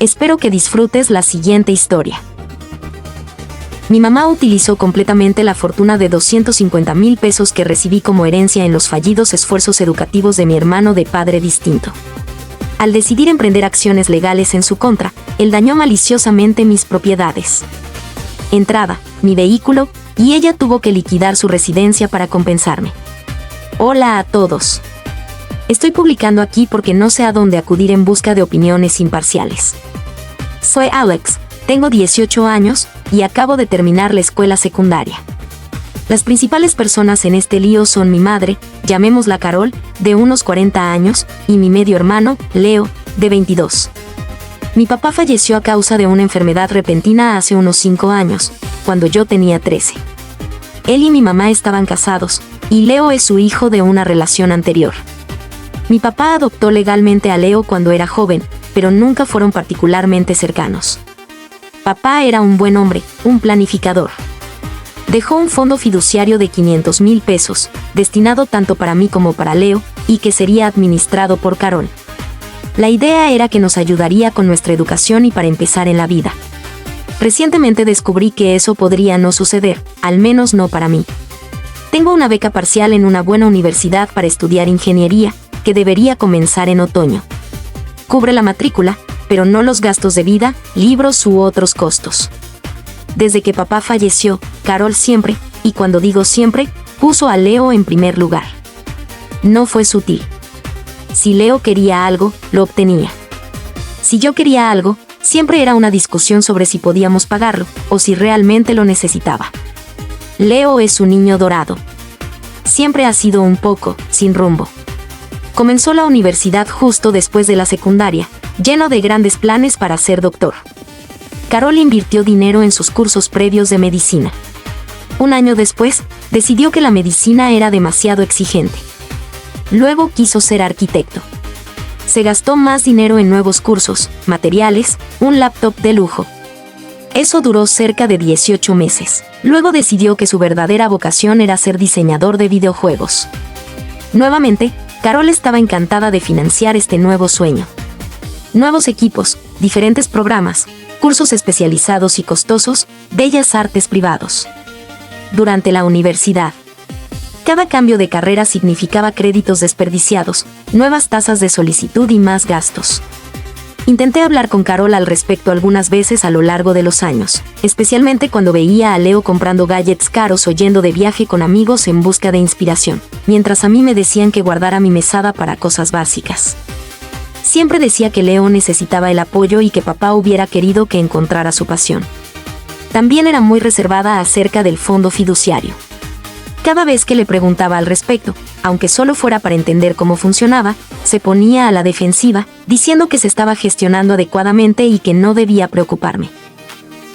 Espero que disfrutes la siguiente historia. Mi mamá utilizó completamente la fortuna de 250,000 pesos que recibí como herencia en los fallidos esfuerzos educativos de mi hermano de padre distinto. Al decidir emprender acciones legales en su contra, él dañó maliciosamente mis propiedades. Entrada, mi vehículo, y ella tuvo que liquidar su residencia para compensarme. Hola a todos. Estoy publicando aquí porque no sé a dónde acudir en busca de opiniones imparciales. Soy Alex, tengo 18 años, y acabo de terminar la escuela secundaria. Las principales personas en este lío son mi madre, llamémosla Carol, de unos 40 años, y mi medio hermano, Leo, de 22. Mi papá falleció a causa de una enfermedad repentina hace unos 5 años, cuando yo tenía 13. Él y mi mamá estaban casados, y Leo es su hijo de una relación anterior. Mi papá adoptó legalmente a Leo cuando era joven, pero nunca fueron particularmente cercanos. Papá era un buen hombre, un planificador. Dejó un fondo fiduciario de 500,000 pesos, destinado tanto para mí como para Leo, y que sería administrado por Carol. La idea era que nos ayudaría con nuestra educación y para empezar en la vida. Recientemente descubrí que eso podría no suceder, al menos no para mí. Tengo una beca parcial en una buena universidad para estudiar ingeniería, que debería comenzar en otoño. Cubre la matrícula, pero no los gastos de vida, libros u otros costos. Desde que papá falleció, Carol siempre, y cuando digo siempre, puso a Leo en primer lugar. No fue sutil. Si Leo quería algo, lo obtenía. Si yo quería algo, siempre era una discusión sobre si podíamos pagarlo, o si realmente lo necesitaba. Leo es un niño dorado. Siempre ha sido un poco, sin rumbo. Comenzó la universidad justo después de la secundaria, lleno de grandes planes para ser doctor. Carol invirtió dinero en sus cursos previos de medicina. Un año después, decidió que la medicina era demasiado exigente. Luego quiso ser arquitecto. Se gastó más dinero en nuevos cursos, materiales, un laptop de lujo. Eso duró cerca de 18 meses. Luego decidió que su verdadera vocación era ser diseñador de videojuegos. Nuevamente, Carol estaba encantada de financiar este nuevo sueño. Nuevos equipos, diferentes programas, cursos especializados y costosos, bellas artes privados. Durante la universidad, cada cambio de carrera significaba créditos desperdiciados, nuevas tasas de solicitud y más gastos. Intenté hablar con Carol al respecto algunas veces a lo largo de los años, especialmente cuando veía a Leo comprando gadgets caros o yendo de viaje con amigos en busca de inspiración, mientras a mí me decían que guardara mi mesada para cosas básicas. Siempre decía que Leo necesitaba el apoyo y que papá hubiera querido que encontrara su pasión. También era muy reservada acerca del fondo fiduciario. Cada vez que le preguntaba al respecto, aunque solo fuera para entender cómo funcionaba, se ponía a la defensiva, diciendo que se estaba gestionando adecuadamente y que no debía preocuparme.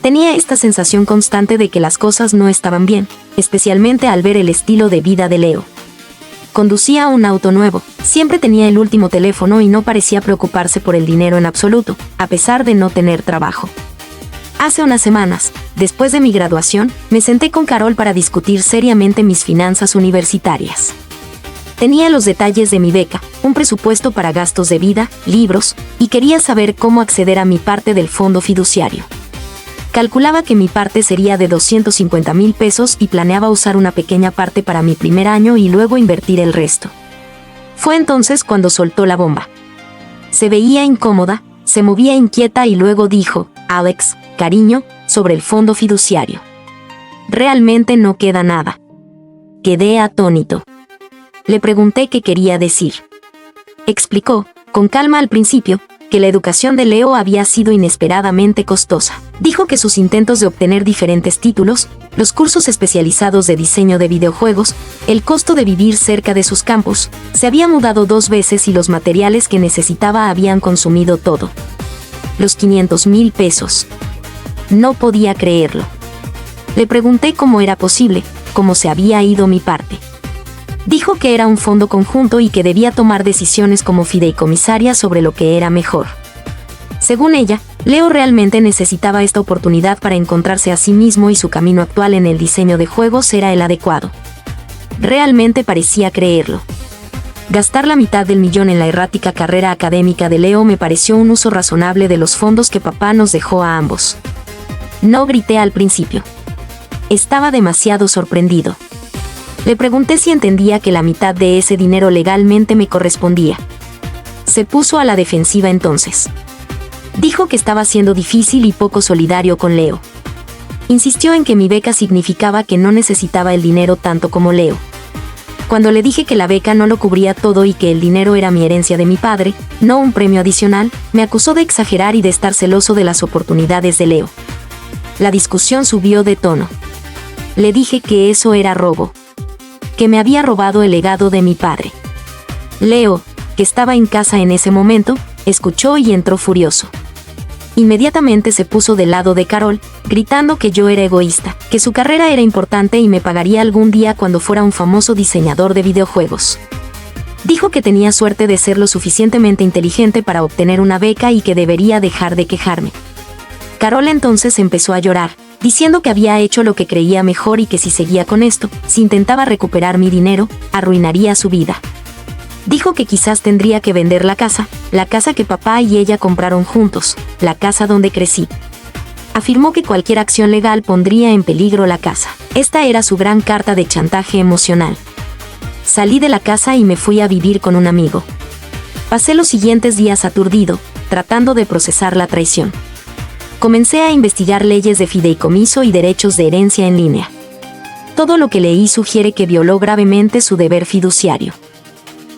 Tenía esta sensación constante de que las cosas no estaban bien, especialmente al ver el estilo de vida de Leo. Conducía un auto nuevo, siempre tenía el último teléfono y no parecía preocuparse por el dinero en absoluto, a pesar de no tener trabajo. Hace unas semanas, después de mi graduación, me senté con Carol para discutir seriamente mis finanzas universitarias. Tenía los detalles de mi beca, un presupuesto para gastos de vida, libros, y quería saber cómo acceder a mi parte del fondo fiduciario. Calculaba que mi parte sería de 250,000 pesos y planeaba usar una pequeña parte para mi primer año y luego invertir el resto. Fue entonces cuando soltó la bomba. Se veía incómoda, se movía inquieta y luego dijo, Alex, cariño, sobre el fondo fiduciario. Realmente no queda nada. Quedé atónito. Le pregunté qué quería decir. Explicó, con calma al principio, que la educación de Leo había sido inesperadamente costosa. Dijo que sus intentos de obtener diferentes títulos, los cursos especializados de diseño de videojuegos, el costo de vivir cerca de sus campus, se había mudado 2 veces y los materiales que necesitaba habían consumido todo. Los 500,000 pesos. No podía creerlo. Le pregunté cómo era posible, cómo se había ido mi parte. Dijo que era un fondo conjunto y que debía tomar decisiones como fideicomisaria sobre lo que era mejor. Según ella, Leo realmente necesitaba esta oportunidad para encontrarse a sí mismo y su camino actual en el diseño de juegos era el adecuado. Realmente parecía creerlo. Gastar la mitad del millón en la errática carrera académica de Leo me pareció un uso razonable de los fondos que papá nos dejó a ambos. No grité al principio. Estaba demasiado sorprendido. Le pregunté si entendía que la mitad de ese dinero legalmente me correspondía. Se puso a la defensiva entonces. Dijo que estaba siendo difícil y poco solidario con Leo. Insistió en que mi beca significaba que no necesitaba el dinero tanto como Leo. Cuando le dije que la beca no lo cubría todo y que el dinero era mi herencia de mi padre, no un premio adicional, me acusó de exagerar y de estar celoso de las oportunidades de Leo. La discusión subió de tono. Le dije que eso era robo. Que me había robado el legado de mi padre. Leo, que estaba en casa en ese momento, escuchó y entró furioso. Inmediatamente se puso del lado de Carol, gritando que yo era egoísta, que su carrera era importante y me pagaría algún día cuando fuera un famoso diseñador de videojuegos. Dijo que tenía suerte de ser lo suficientemente inteligente para obtener una beca y que debería dejar de quejarme. Carol entonces empezó a llorar, diciendo que había hecho lo que creía mejor y que si seguía con esto, si intentaba recuperar mi dinero, arruinaría su vida. Dijo que quizás tendría que vender la casa que papá y ella compraron juntos, la casa donde crecí. Afirmó que cualquier acción legal pondría en peligro la casa. Esta era su gran carta de chantaje emocional. Salí de la casa y me fui a vivir con un amigo. Pasé los siguientes días aturdido, tratando de procesar la traición. Comencé a investigar leyes de fideicomiso y derechos de herencia en línea. Todo lo que leí sugiere que violó gravemente su deber fiduciario.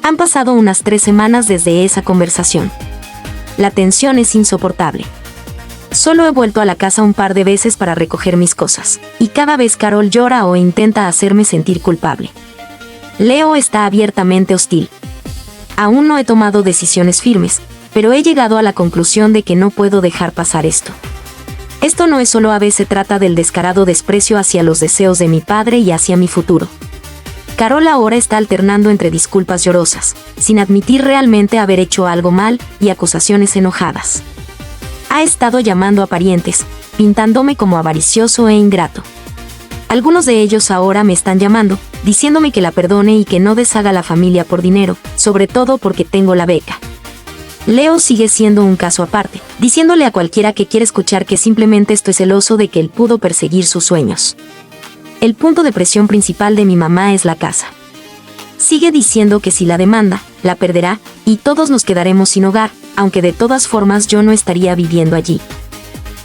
Han pasado unas 3 semanas desde esa conversación. La tensión es insoportable. Solo he vuelto a la casa un par de veces para recoger mis cosas, y cada vez Carol llora o intenta hacerme sentir culpable. Leo está abiertamente hostil. Aún no he tomado decisiones firmes, pero he llegado a la conclusión de que no puedo dejar pasar esto. Esto no es solo a veces se trata del descarado desprecio hacia los deseos de mi padre y hacia mi futuro. Carol ahora está alternando entre disculpas llorosas, sin admitir realmente haber hecho algo mal, y acusaciones enojadas. Ha estado llamando a parientes, pintándome como avaricioso e ingrato. Algunos de ellos ahora me están llamando, diciéndome que la perdone y que no deshaga la familia por dinero, sobre todo porque tengo la beca. Leo sigue siendo un caso aparte, diciéndole a cualquiera que quiere escuchar que simplemente estoy celoso de que él pudo perseguir sus sueños. El punto de presión principal de mi mamá es la casa. Sigue diciendo que si la demanda, la perderá, y todos nos quedaremos sin hogar, aunque de todas formas yo no estaría viviendo allí.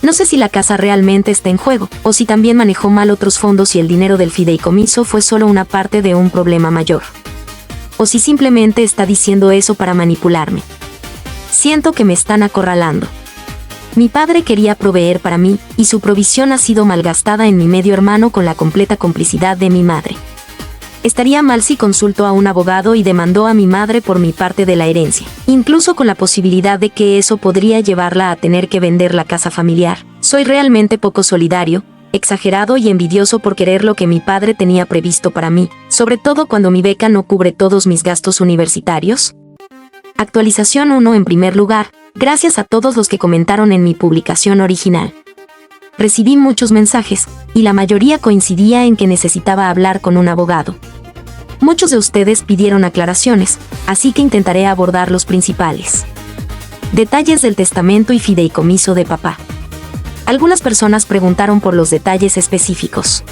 No sé si la casa realmente está en juego, o si también manejó mal otros fondos y el dinero del fideicomiso fue solo una parte de un problema mayor. O si simplemente está diciendo eso para manipularme. Siento que me están acorralando. Mi padre quería proveer para mí, y su provisión ha sido malgastada en mi medio hermano con la completa complicidad de mi madre. Estaría mal si consultó a un abogado y demandó a mi madre por mi parte de la herencia, incluso con la posibilidad de que eso podría llevarla a tener que vender la casa familiar. Soy realmente poco solidario, exagerado y envidioso por querer lo que mi padre tenía previsto para mí, sobre todo cuando mi beca no cubre todos mis gastos universitarios. Actualización 1 en primer lugar. Gracias a todos los que comentaron en mi publicación original. Recibí muchos mensajes, y la mayoría coincidía en que necesitaba hablar con un abogado. Muchos de ustedes pidieron aclaraciones, así que intentaré abordar los principales. Detalles del testamento y fideicomiso de papá. Algunas personas preguntaron por los detalles específicos.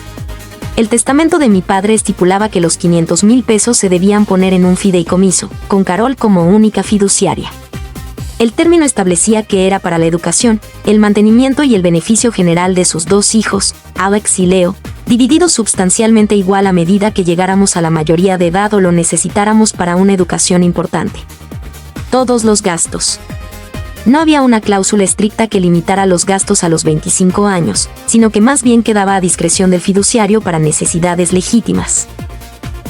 El testamento de mi padre estipulaba que los 500,000 pesos se debían poner en un fideicomiso, con Carol como única fiduciaria. El término establecía que era para la educación, el mantenimiento y el beneficio general de sus 2 hijos, Alex y Leo, divididos substancialmente igual a medida que llegáramos a la mayoría de edad o lo necesitáramos para una educación importante. Todos los gastos. No había una cláusula estricta que limitara los gastos a los 25 años, sino que más bien quedaba a discreción del fiduciario para necesidades legítimas.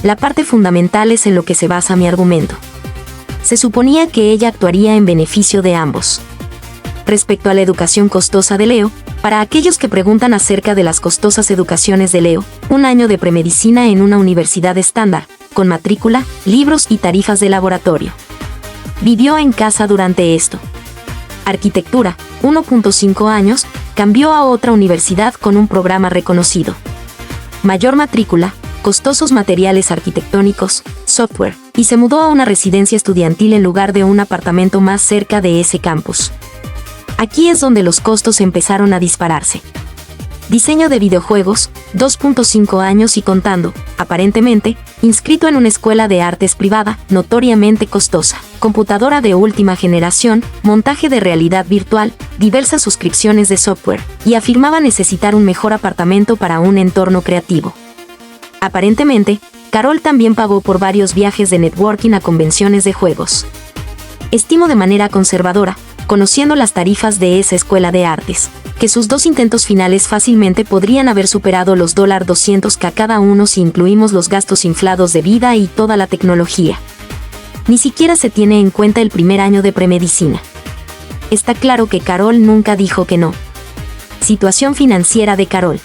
La parte fundamental es en lo que se basa mi argumento. Se suponía que ella actuaría en beneficio de ambos. Respecto a la educación costosa de Leo, para aquellos que preguntan acerca de las costosas educaciones de Leo, 1 año de premedicina en una universidad estándar, con matrícula, libros y tarifas de laboratorio. Vivió en casa durante esto. Arquitectura, 1.5 años, cambió a otra universidad con un programa reconocido. Mayor matrícula, costosos materiales arquitectónicos, software, y se mudó a una residencia estudiantil en lugar de un apartamento más cerca de ese campus. Aquí es donde los costos empezaron a dispararse. Diseño de videojuegos, 2.5 años y contando, aparentemente, inscrito en una escuela de artes privada, notoriamente costosa, computadora de última generación, montaje de realidad virtual, diversas suscripciones de software, y afirmaba necesitar un mejor apartamento para un entorno creativo. Aparentemente, Carol también pagó por varios viajes de networking a convenciones de juegos. Estimo de manera conservadora, conociendo las tarifas de esa escuela de artes, que sus 2 intentos finales fácilmente podrían haber superado los $200K cada uno si incluimos los gastos inflados de vida y toda la tecnología. Ni siquiera se tiene en cuenta el primer año de premedicina. Está claro que Carol nunca dijo que no. Situación financiera de Carol.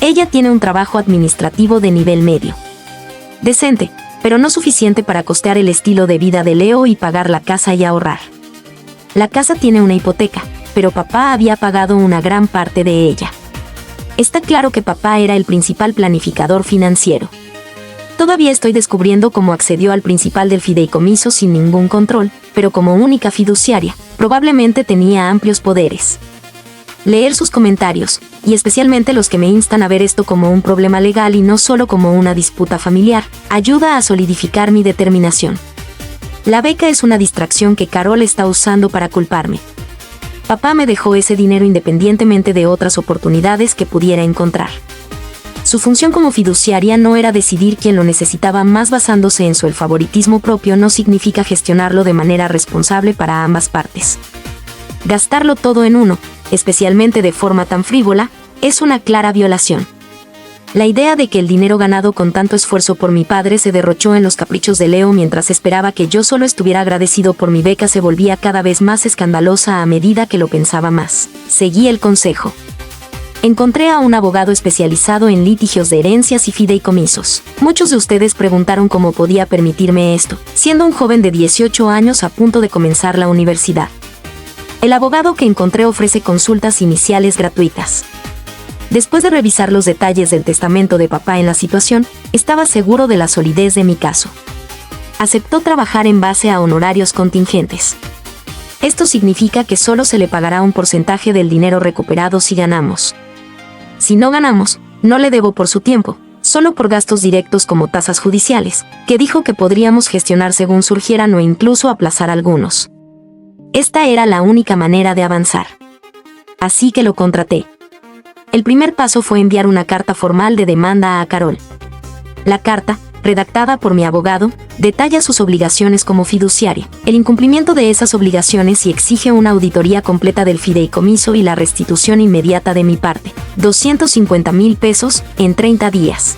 Ella tiene un trabajo administrativo de nivel medio. Decente, pero no suficiente para costear el estilo de vida de Leo y pagar la casa y ahorrar. La casa tiene una hipoteca, pero papá había pagado una gran parte de ella. Está claro que papá era el principal planificador financiero. Todavía estoy descubriendo cómo accedió al principal del fideicomiso sin ningún control, pero como única fiduciaria, probablemente tenía amplios poderes. Leer sus comentarios, y especialmente los que me instan a ver esto como un problema legal y no solo como una disputa familiar, ayuda a solidificar mi determinación. La beca es una distracción que Carol está usando para culparme. Papá me dejó ese dinero independientemente de otras oportunidades que pudiera encontrar. Su función como fiduciaria no era decidir quién lo necesitaba más basándose en su favoritismo propio, no significa gestionarlo de manera responsable para ambas partes. Gastarlo todo en uno, especialmente de forma tan frívola, es una clara violación. La idea de que el dinero ganado con tanto esfuerzo por mi padre se derrochó en los caprichos de Leo mientras esperaba que yo solo estuviera agradecido por mi beca se volvía cada vez más escandalosa a medida que lo pensaba más. Seguí el consejo. Encontré a un abogado especializado en litigios de herencias y fideicomisos. Muchos de ustedes preguntaron cómo podía permitirme esto, siendo un joven de 18 años a punto de comenzar la universidad. El abogado que encontré ofrece consultas iniciales gratuitas. Después de revisar los detalles del testamento de papá en la situación, estaba seguro de la solidez de mi caso. Aceptó trabajar en base a honorarios contingentes. Esto significa que solo se le pagará un porcentaje del dinero recuperado si ganamos. Si no ganamos, no le debo por su tiempo, solo por gastos directos como tasas judiciales, que dijo que podríamos gestionar según surgieran o incluso aplazar algunos. Esta era la única manera de avanzar. Así que lo contraté. El primer paso fue enviar una carta formal de demanda a Carol. La carta, redactada por mi abogado, detalla sus obligaciones como fiduciaria, el incumplimiento de esas obligaciones y exige una auditoría completa del fideicomiso y la restitución inmediata de mi parte, $250,000 en 30 días.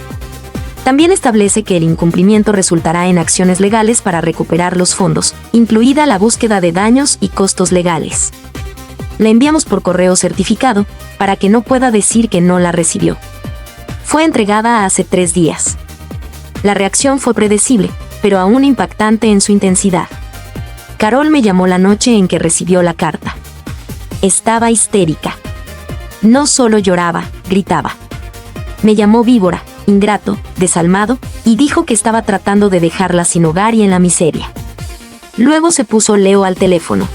También establece que el incumplimiento resultará en acciones legales para recuperar los fondos, incluida la búsqueda de daños y costos legales. La enviamos por correo certificado, para que no pueda decir que no la recibió. Fue entregada hace 3 días. La reacción fue predecible, pero aún impactante en su intensidad. Carol me llamó la noche en que recibió la carta. Estaba histérica. No solo lloraba, gritaba. Me llamó víbora, ingrato, desalmado, y dijo que estaba tratando de dejarla sin hogar y en la miseria. Luego se puso Leo al teléfono.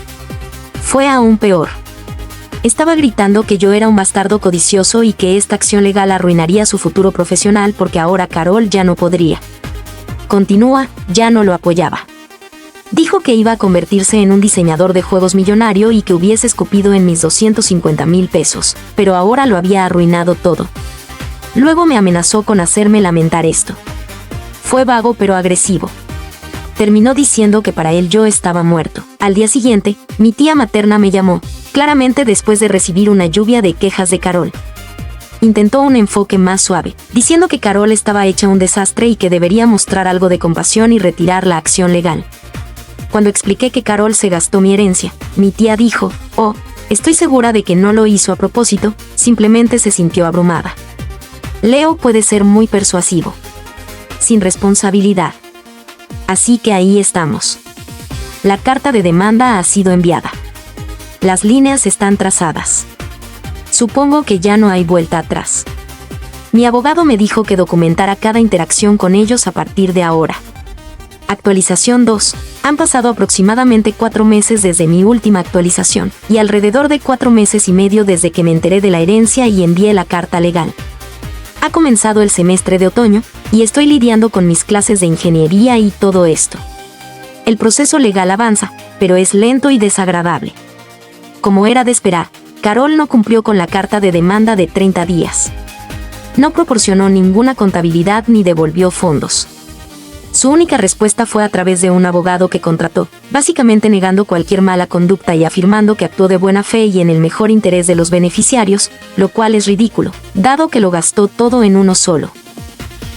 Fue aún peor. Estaba gritando que yo era un bastardo codicioso y que esta acción legal arruinaría su futuro profesional porque ahora Carol ya no podría. Continúa, ya no lo apoyaba. Dijo que iba a convertirse en un diseñador de juegos millonario y que hubiese escupido en mis $250,000, pero ahora lo había arruinado todo. Luego me amenazó con hacerme lamentar esto. Fue vago pero agresivo. Terminó diciendo que para él yo estaba muerto. Al día siguiente, mi tía materna me llamó, claramente después de recibir una lluvia de quejas de Carol. Intentó un enfoque más suave, diciendo que Carol estaba hecha un desastre y que debería mostrar algo de compasión y retirar la acción legal. Cuando expliqué que Carol se gastó mi herencia, mi tía dijo, «Oh, estoy segura de que no lo hizo a propósito, simplemente se sintió abrumada». Leo puede ser muy persuasivo. Sin responsabilidad. Así que ahí estamos. La carta de demanda ha sido enviada. Las líneas están trazadas. Supongo que ya no hay vuelta atrás. Mi abogado me dijo que documentara cada interacción con ellos a partir de ahora. Actualización 2. Han pasado aproximadamente 4 meses desde mi última actualización, y alrededor de 4 meses y medio desde que me enteré de la herencia y envié la carta legal. Ha comenzado el semestre de otoño, y estoy lidiando con mis clases de ingeniería y todo esto. El proceso legal avanza, pero es lento y desagradable. Como era de esperar, Carol no cumplió con la carta de demanda de 30 días. No proporcionó ninguna contabilidad ni devolvió fondos. Su única respuesta fue a través de un abogado que contrató, básicamente negando cualquier mala conducta y afirmando que actuó de buena fe y en el mejor interés de los beneficiarios, lo cual es ridículo, dado que lo gastó todo en uno solo.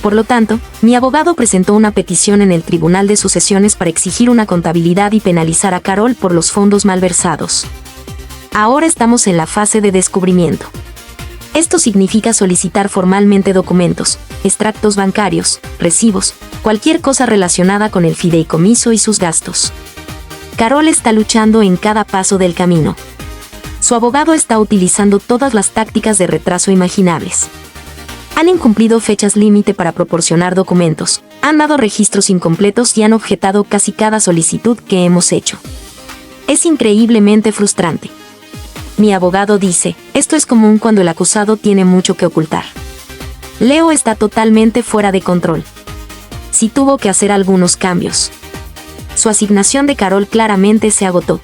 Por lo tanto, mi abogado presentó una petición en el Tribunal de Sucesiones para exigir una contabilidad y penalizar a Carol por los fondos malversados. Ahora estamos en la fase de descubrimiento. Esto significa solicitar formalmente documentos, extractos bancarios, recibos, cualquier cosa relacionada con el fideicomiso y sus gastos. Carol está luchando en cada paso del camino. Su abogado está utilizando todas las tácticas de retraso imaginables. Han incumplido fechas límite para proporcionar documentos, han dado registros incompletos y han objetado casi cada solicitud que hemos hecho. Es increíblemente frustrante. Mi abogado dice, esto es común cuando el acusado tiene mucho que ocultar. Leo está totalmente fuera de control. Sí tuvo que hacer algunos cambios. Su asignación de Carol claramente se agotó.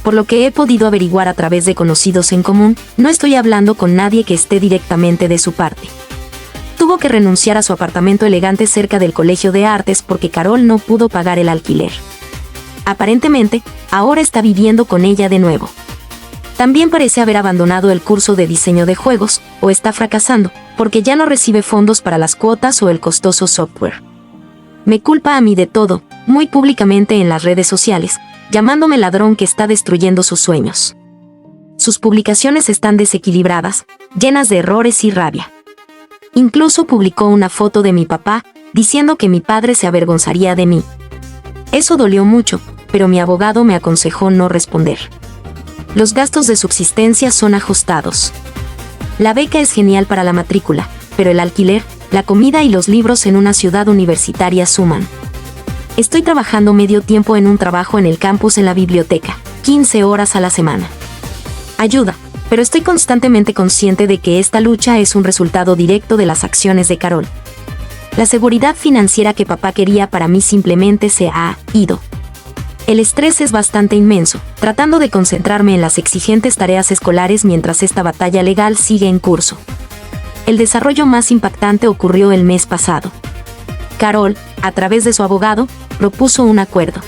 Por lo que he podido averiguar a través de conocidos en común, no estoy hablando con nadie que esté directamente de su parte. Tuvo que renunciar a su apartamento elegante cerca del Colegio de Artes porque Carol no pudo pagar el alquiler. Aparentemente, ahora está viviendo con ella de nuevo. También parece haber abandonado el curso de diseño de juegos, o está fracasando, porque ya no recibe fondos para las cuotas o el costoso software. Me culpa a mí de todo, muy públicamente en las redes sociales, llamándome ladrón que está destruyendo sus sueños. Sus publicaciones están desequilibradas, llenas de errores y rabia. Incluso publicó una foto de mi papá, diciendo que mi padre se avergonzaría de mí. Eso dolió mucho, pero mi abogado me aconsejó no responder. Los gastos de subsistencia son ajustados. La beca es genial para la matrícula, pero el alquiler, la comida y los libros en una ciudad universitaria suman. Estoy trabajando medio tiempo en un trabajo en el campus en la biblioteca, 15 horas a la semana. Ayuda, pero estoy constantemente consciente de que esta lucha es un resultado directo de las acciones de Carol. La seguridad financiera que papá quería para mí simplemente se ha ido. El estrés es bastante inmenso, tratando de concentrarme en las exigentes tareas escolares mientras esta batalla legal sigue en curso. El desarrollo más impactante ocurrió el mes pasado. Carol, a través de su abogado, propuso un acuerdo.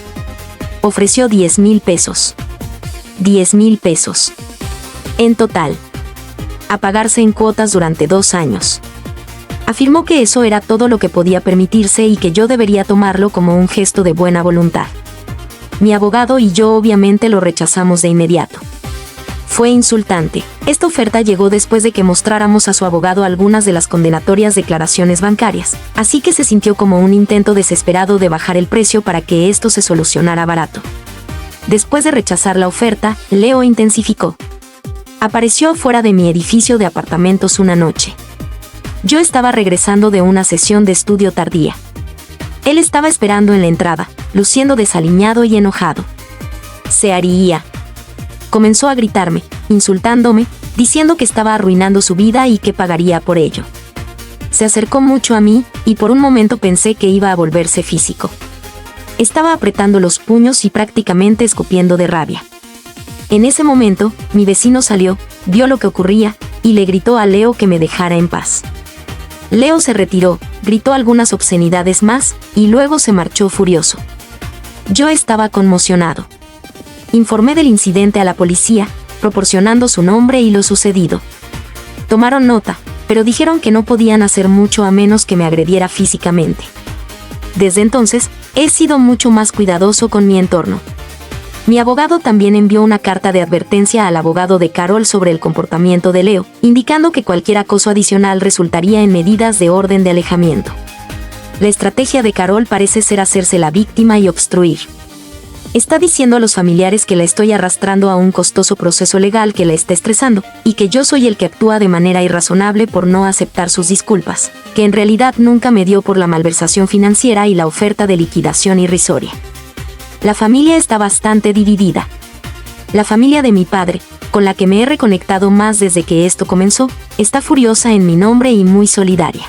Ofreció 10,000 pesos. 10,000 pesos. En total. A pagarse en cuotas durante 2 años. Afirmó que eso era todo lo que podía permitirse y que yo debería tomarlo como un gesto de buena voluntad. Mi abogado y yo obviamente lo rechazamos de inmediato. Fue insultante. Esta oferta llegó después de que mostráramos a su abogado algunas de las condenatorias declaraciones bancarias, así que se sintió como un intento desesperado de bajar el precio para que esto se solucionara barato. Después de rechazar la oferta, Leo intensificó. Apareció fuera de mi edificio de apartamentos una noche. Yo estaba regresando de una sesión de estudio tardía. Él estaba esperando en la entrada, luciendo desaliñado y enojado. Se haría. Comenzó a gritarme, insultándome, diciendo que estaba arruinando su vida y que pagaría por ello. Se acercó mucho a mí, y por un momento pensé que iba a volverse físico. Estaba apretando los puños y prácticamente escupiendo de rabia. En ese momento, mi vecino salió, vio lo que ocurría, y le gritó a Leo que me dejara en paz. Leo se retiró, gritó algunas obscenidades más, y luego se marchó furioso. Yo estaba conmocionado. Informé del incidente a la policía, proporcionando su nombre y lo sucedido. Tomaron nota, pero dijeron que no podían hacer mucho a menos que me agrediera físicamente. Desde entonces, he sido mucho más cuidadoso con mi entorno. Mi abogado también envió una carta de advertencia al abogado de Carol sobre el comportamiento de Leo, indicando que cualquier acoso adicional resultaría en medidas de orden de alejamiento. La estrategia de Carol parece ser hacerse la víctima y obstruir. Está diciendo a los familiares que la estoy arrastrando a un costoso proceso legal que la está estresando, y que yo soy el que actúa de manera irrazonable por no aceptar sus disculpas, que en realidad nunca me dio por la malversación financiera y la oferta de liquidación irrisoria. La familia está bastante dividida. La familia de mi padre, con la que me he reconectado más desde que esto comenzó, está furiosa en mi nombre y muy solidaria.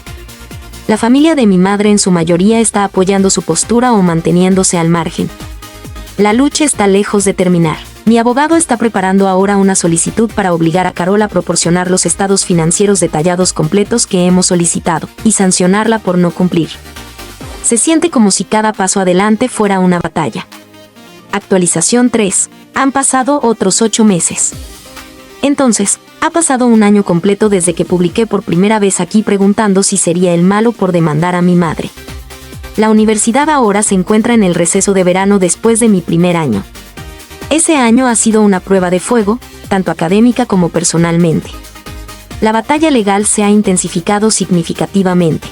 La familia de mi madre en su mayoría está apoyando su postura o manteniéndose al margen. La lucha está lejos de terminar. Mi abogado está preparando ahora una solicitud para obligar a Carol a proporcionar los estados financieros detallados completos que hemos solicitado y sancionarla por no cumplir. Se siente como si cada paso adelante fuera una batalla. Actualización 3. Han pasado otros 8 meses. Entonces, ha pasado un año completo desde que publiqué por primera vez aquí preguntando si sería el malo por demandar a mi madre. La universidad ahora se encuentra en el receso de verano después de mi primer año. Ese año ha sido una prueba de fuego, tanto académica como personalmente. La batalla legal se ha intensificado significativamente.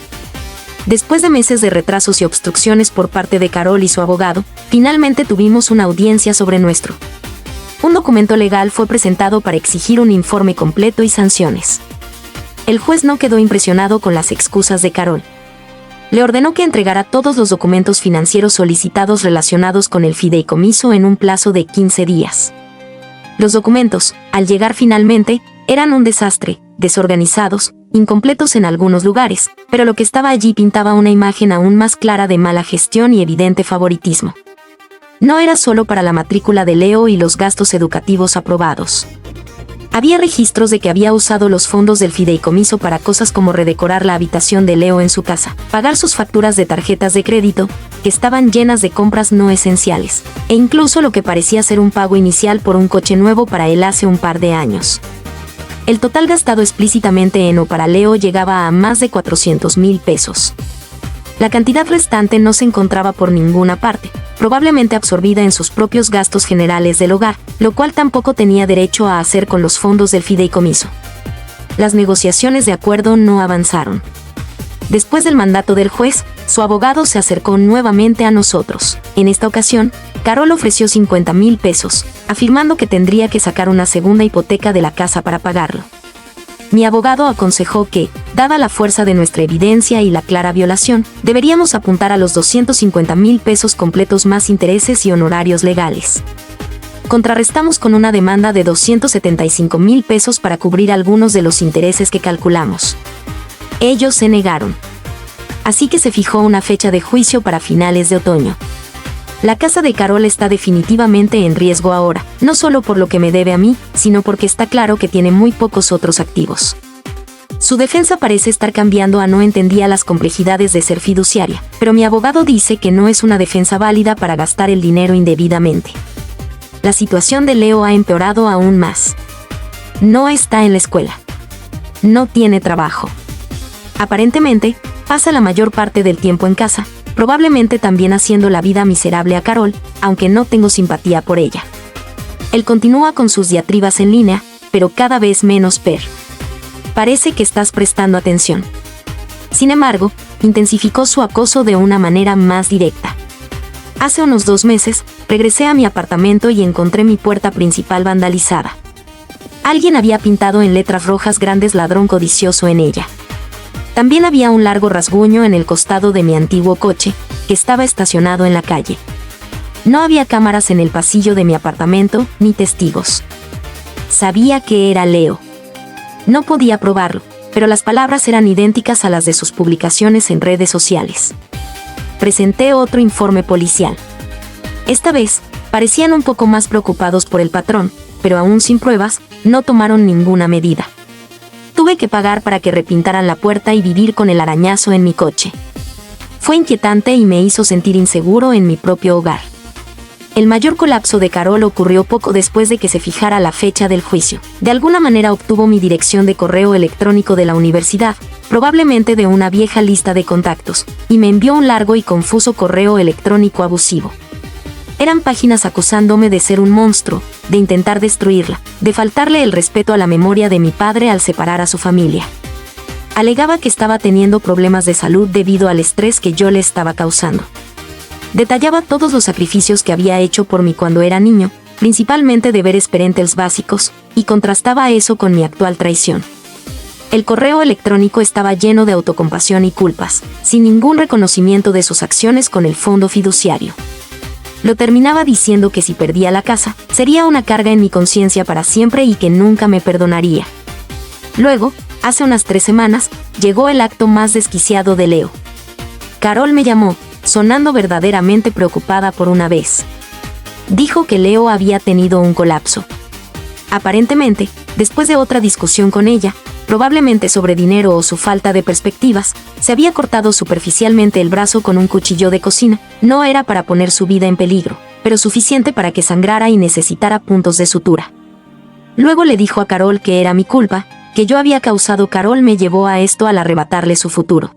Después de meses de retrasos y obstrucciones por parte de Carol y su abogado, finalmente tuvimos una audiencia sobre nuestro. Un documento legal fue presentado para exigir un informe completo y sanciones. El juez no quedó impresionado con las excusas de Carol. Le ordenó que entregara todos los documentos financieros solicitados relacionados con el fideicomiso en un plazo de 15 días. Los documentos, al llegar finalmente, eran un desastre, desorganizados, incompletos en algunos lugares, pero lo que estaba allí pintaba una imagen aún más clara de mala gestión y evidente favoritismo. No era solo para la matrícula de Leo y los gastos educativos aprobados. Había registros de que había usado los fondos del fideicomiso para cosas como redecorar la habitación de Leo en su casa, pagar sus facturas de tarjetas de crédito, que estaban llenas de compras no esenciales, e incluso lo que parecía ser un pago inicial por un coche nuevo para él hace un par de años. El total gastado explícitamente en o para Leo llegaba a más de 400,000 pesos. La cantidad restante no se encontraba por ninguna parte, probablemente absorbida en sus propios gastos generales del hogar, lo cual tampoco tenía derecho a hacer con los fondos del fideicomiso. Las negociaciones de acuerdo no avanzaron. Después del mandato del juez, su abogado se acercó nuevamente a nosotros. En esta ocasión, Carol ofreció 50,000 pesos, afirmando que tendría que sacar una segunda hipoteca de la casa para pagarlo. Mi abogado aconsejó que, dada la fuerza de nuestra evidencia y la clara violación, deberíamos apuntar a los 250,000 pesos completos más intereses y honorarios legales. Contrarrestamos con una demanda de 275,000 pesos para cubrir algunos de los intereses que calculamos. Ellos se negaron. Así que se fijó una fecha de juicio para finales de otoño. La casa de Carol está definitivamente en riesgo ahora, no solo por lo que me debe a mí, sino porque está claro que tiene muy pocos otros activos. Su defensa parece estar cambiando a no entendía las complejidades de ser fiduciaria, pero mi abogado dice que no es una defensa válida para gastar el dinero indebidamente. La situación de Leo ha empeorado aún más. No está en la escuela. No tiene trabajo. Aparentemente, pasa la mayor parte del tiempo en casa, probablemente también haciendo la vida miserable a Carol, aunque no tengo simpatía por ella. Él continúa con sus diatribas en línea, pero cada vez menos parece que estás prestando atención. Sin embargo, intensificó su acoso de una manera más directa. Hace unos 2 meses, regresé a mi apartamento y encontré mi puerta principal vandalizada. Alguien había pintado en letras rojas grandes "Ladrón codicioso" en ella. También había un largo rasguño en el costado de mi antiguo coche, que estaba estacionado en la calle. No había cámaras en el pasillo de mi apartamento, ni testigos. Sabía que era Leo. No podía probarlo, pero las palabras eran idénticas a las de sus publicaciones en redes sociales. Presenté otro informe policial. Esta vez, parecían un poco más preocupados por el patrón, pero aún sin pruebas, no tomaron ninguna medida. Tuve que pagar para que repintaran la puerta y vivir con el arañazo en mi coche. Fue inquietante y me hizo sentir inseguro en mi propio hogar. El mayor colapso de Carol ocurrió poco después de que se fijara la fecha del juicio. De alguna manera obtuvo mi dirección de correo electrónico de la universidad, probablemente de una vieja lista de contactos, y me envió un largo y confuso correo electrónico abusivo. Eran páginas acusándome de ser un monstruo, de intentar destruirla, de faltarle el respeto a la memoria de mi padre al separar a su familia. Alegaba que estaba teniendo problemas de salud debido al estrés que yo le estaba causando. Detallaba todos los sacrificios que había hecho por mí cuando era niño, principalmente deberes parentales básicos, y contrastaba eso con mi actual traición. El correo electrónico estaba lleno de autocompasión y culpas, sin ningún reconocimiento de sus acciones con el fondo fiduciario. Lo terminaba diciendo que si perdía la casa, sería una carga en mi conciencia para siempre y que nunca me perdonaría. Luego, hace unas 3 semanas, llegó el acto más desquiciado de Leo. Carol me llamó, sonando verdaderamente preocupada por una vez. Dijo que Leo había tenido un colapso. Aparentemente, después de otra discusión con ella, probablemente sobre dinero o su falta de perspectivas, se había cortado superficialmente el brazo con un cuchillo de cocina. No era para poner su vida en peligro, pero suficiente para que sangrara y necesitara puntos de sutura. Luego le dijo a Carol que era mi culpa, que yo había causado. Carol me llevó a esto al arrebatarle su futuro.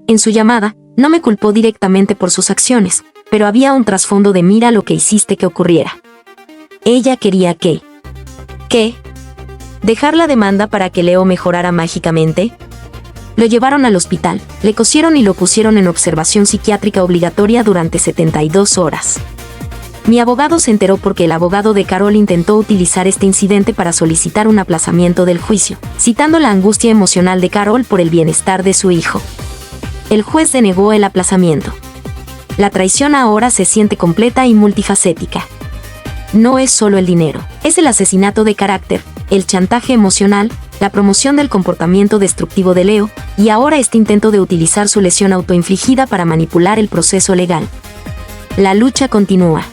En su llamada, no me culpó directamente por sus acciones, pero había un trasfondo de mira lo que hiciste que ocurriera. Ella quería que... ¿Qué? ¿Dejar la demanda para que Leo mejorara mágicamente? Lo llevaron al hospital, le cosieron y lo pusieron en observación psiquiátrica obligatoria durante 72 horas. Mi abogado se enteró porque el abogado de Carol intentó utilizar este incidente para solicitar un aplazamiento del juicio, citando la angustia emocional de Carol por el bienestar de su hijo. El juez denegó el aplazamiento. La traición ahora se siente completa y multifacética. No es solo el dinero, es el asesinato de carácter, el chantaje emocional, la promoción del comportamiento destructivo de Leo, y ahora este intento de utilizar su lesión autoinfligida para manipular el proceso legal. La lucha continúa.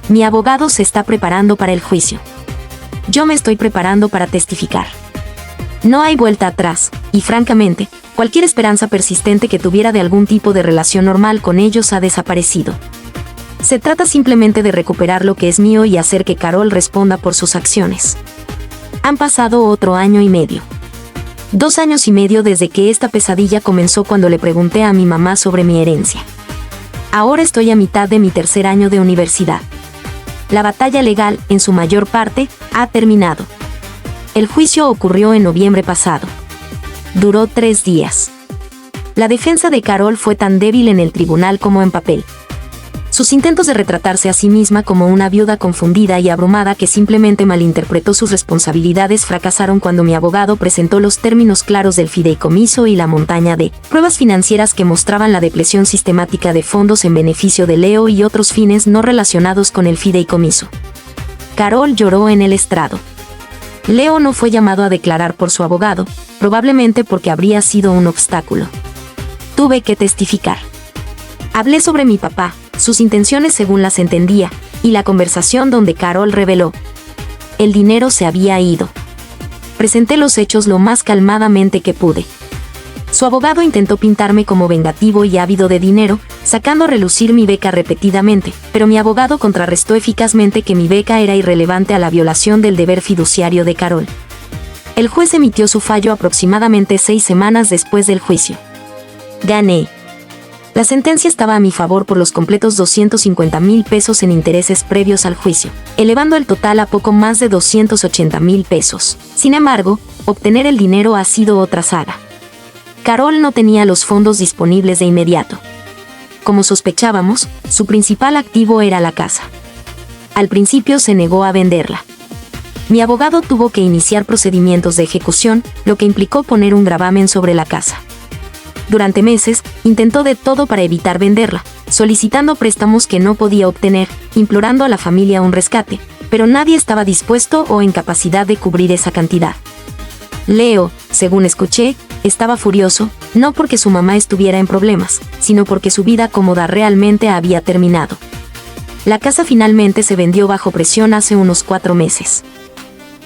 Mi abogado se está preparando para el juicio. Yo me estoy preparando para testificar. No hay vuelta atrás, y francamente, cualquier esperanza persistente que tuviera de algún tipo de relación normal con ellos ha desaparecido. Se trata simplemente de recuperar lo que es mío y hacer que Carol responda por sus acciones. Han pasado otro año y medio. 2 años y medio desde que esta pesadilla comenzó cuando le pregunté a mi mamá sobre mi herencia. Ahora estoy a mitad de mi 3er año de universidad. La batalla legal, en su mayor parte, ha terminado. El juicio ocurrió en noviembre pasado. Duró 3 días. La defensa de Carol fue tan débil en el tribunal como en papel. Sus intentos de retratarse a sí misma como una viuda confundida y abrumada que simplemente malinterpretó sus responsabilidades fracasaron cuando mi abogado presentó los términos claros del fideicomiso y la montaña de pruebas financieras que mostraban la depleción sistemática de fondos en beneficio de Leo y otros fines no relacionados con el fideicomiso. Carol lloró en el estrado. Leo no fue llamado a declarar por su abogado, probablemente porque habría sido un obstáculo. Tuve que testificar. Hablé sobre mi papá, sus intenciones según las entendía, y la conversación donde Carol reveló: el dinero se había ido. Presenté los hechos lo más calmadamente que pude. Su abogado intentó pintarme como vengativo y ávido de dinero, sacando a relucir mi beca repetidamente, pero mi abogado contrarrestó eficazmente que mi beca era irrelevante a la violación del deber fiduciario de Carol. El juez emitió su fallo aproximadamente 6 semanas después del juicio. Gané. La sentencia estaba a mi favor por los completos 250,000 pesos en intereses previos al juicio, elevando el total a poco más de 280,000 pesos. Sin embargo, obtener el dinero ha sido otra saga. Carol no tenía los fondos disponibles de inmediato. Como sospechábamos, su principal activo era la casa. Al principio se negó a venderla. Mi abogado tuvo que iniciar procedimientos de ejecución, lo que implicó poner un gravamen sobre la casa. Durante meses, intentó de todo para evitar venderla, solicitando préstamos que no podía obtener, implorando a la familia un rescate, pero nadie estaba dispuesto o en capacidad de cubrir esa cantidad. Leo, según escuché, estaba furioso, no porque su mamá estuviera en problemas, sino porque su vida cómoda realmente había terminado. La casa finalmente se vendió bajo presión hace unos 4 meses.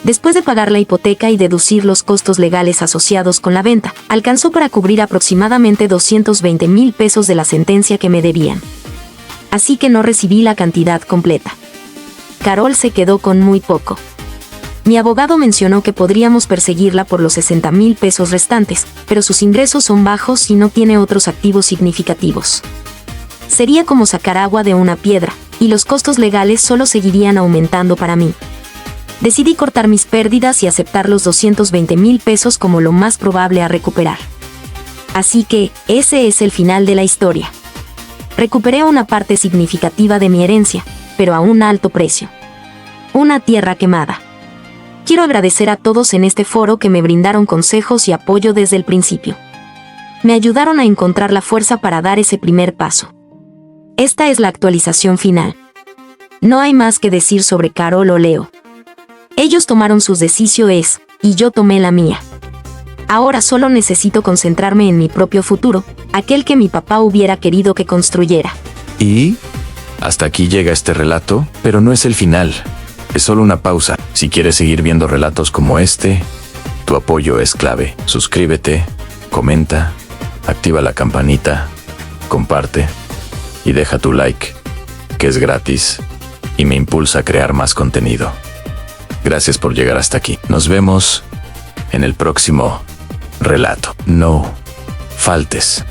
Después de pagar la hipoteca y deducir los costos legales asociados con la venta, alcanzó para cubrir aproximadamente 220,000 pesos de la sentencia que me debían. Así que no recibí la cantidad completa. Carol se quedó con muy poco. Mi abogado mencionó que podríamos perseguirla por los 60,000 pesos restantes, pero sus ingresos son bajos y no tiene otros activos significativos. Sería como sacar agua de una piedra, y los costos legales solo seguirían aumentando para mí. Decidí cortar mis pérdidas y aceptar los 220,000 pesos como lo más probable a recuperar. Así que, ese es el final de la historia. Recuperé una parte significativa de mi herencia, pero a un alto precio. Una tierra quemada. Quiero agradecer a todos en este foro que me brindaron consejos y apoyo desde el principio. Me ayudaron a encontrar la fuerza para dar ese primer paso. Esta es la actualización final. No hay más que decir sobre Carol o Leo. Ellos tomaron sus decisiones, y yo tomé la mía. Ahora solo necesito concentrarme en mi propio futuro, aquel que mi papá hubiera querido que construyera. Y hasta aquí llega este relato, pero no es el final. Es solo una pausa. Si quieres seguir viendo relatos como este, tu apoyo es clave. Suscríbete, comenta, activa la campanita, comparte y deja tu like, que es gratis y me impulsa a crear más contenido. Gracias por llegar hasta aquí. Nos vemos en el próximo relato. No faltes.